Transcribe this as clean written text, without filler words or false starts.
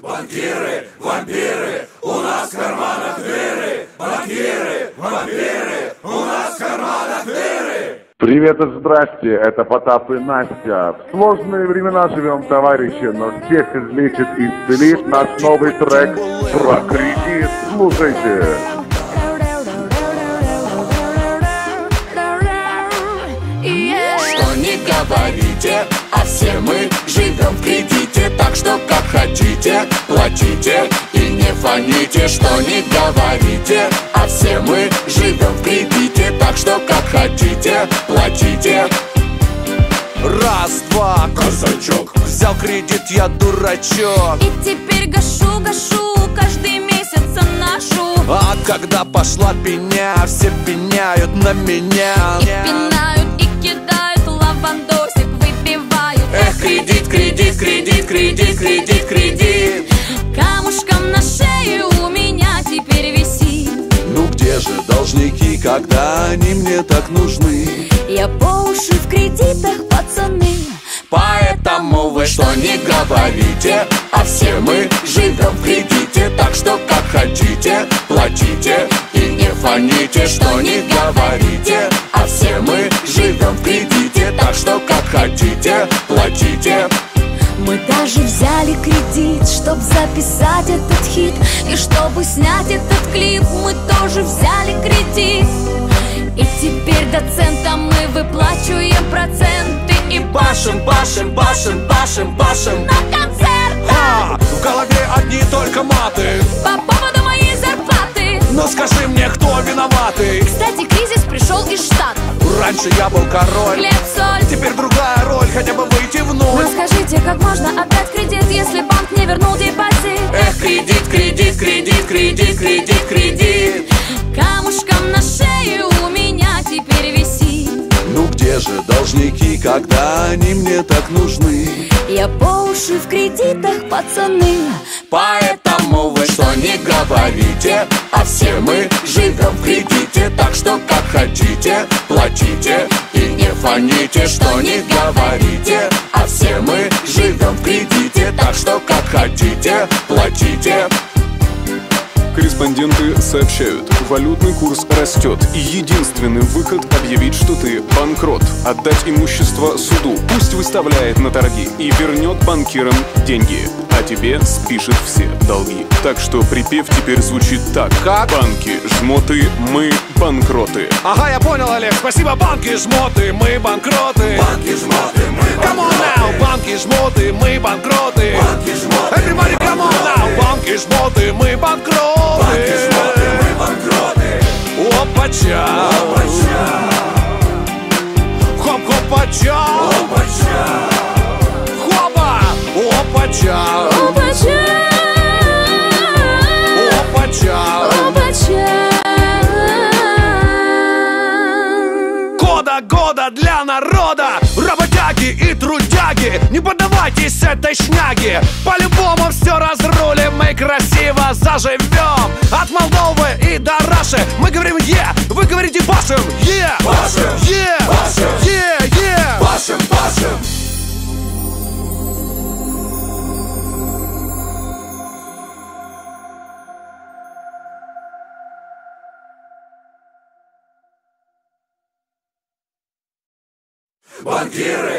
Банкиры, вампиры, у нас в карманах дыры. Банкиры, вампиры, у нас в карманах дыры. Привет и здрасте, это Потап и Настя. В сложные времена живем, товарищи, но всех излечит и исцелит наш новый трек про кредит. Слушайте. Что не говорите, а все мы живем в кредите. Так что как хотите, платите и не фоните. Что не говорите, а все мы живем в кредите. Так что как хотите, платите. Раз, два, казачок, взял кредит, я дурачок. И теперь гашу, каждый месяц ношу. А когда пошла пеня, все пеняют на меня. И пинают, и кидают, лавандосик выпивают. Эх, кредит, кредит, кредит, кредит, кредит, кредит. Камушком на шее у меня теперь висит. Ну где же должники, когда они мне так нужны? Я по уши в кредитах, пацаны. Поэтому вы что не говорите, а все мы живем в кредите. Так что как хотите, платите и не фоните. Что не говорите, а все мы живем в кредите. Так что как хотите, платите. Мы даже взяли кредит, чтоб записать этот хит. И чтобы снять этот клип, мы тоже взяли кредит. И теперь доцентам мы выплачиваем проценты. И Башим, башим, башим, башим, башим на концертах. В голове одни только маты. По поводу моей зарплаты. Но скажи мне, кто виноватый? Кстати, кризис пришел из Штатов. Раньше я был король, Хлеб, соль. теперь другая роль, хотя бы выйти в Но ноль. скажите, как можно отдать кредит, если банк не вернул депозит? Эх, кредит, кредит, кредит, кредит, кредит, кредит. Камушком на шее у меня теперь висит. Ну где же должники, когда они мне так нужны? Я по уши в кредитах, пацаны. Поэтому вы что не говорите, а все мы живем в кредите. Так что как хотите, платите и не фоните. Что не говорите, а все мы живем в кредите. Так что как хотите, платите. Корреспонденты сообщают, валютный курс растет, и единственный выход — объявить, что ты банкрот. Отдать имущество суду, пусть выставляет на торги и вернет банкирам деньги, а тебе спишет все долги. Так что припев теперь звучит так. Как? Банки, жмоты, мы банкроты. Ага, я понял, Олег, спасибо, банки, жмоты, мы банкроты. Банки, жмоты, мы Come on now, банки, жмоты, мы банкроты. банки, жмоты, Everybody, come on now, банки, жмоты, мы банкроты. банки, жмоты, мы банкроты. Опача, хоп-хопача, хопа, опача, опача. Года для народа, работяги и трудяги. Не поддавайтесь этой шняге. По-любому все разрулим, мы красиво заживем. От Молдовы и до Раши мы говорим «е», вы говорите «пашем», «е», Пашем, «е», пашем, «е», «е». Пашем, пашем. Банкиры,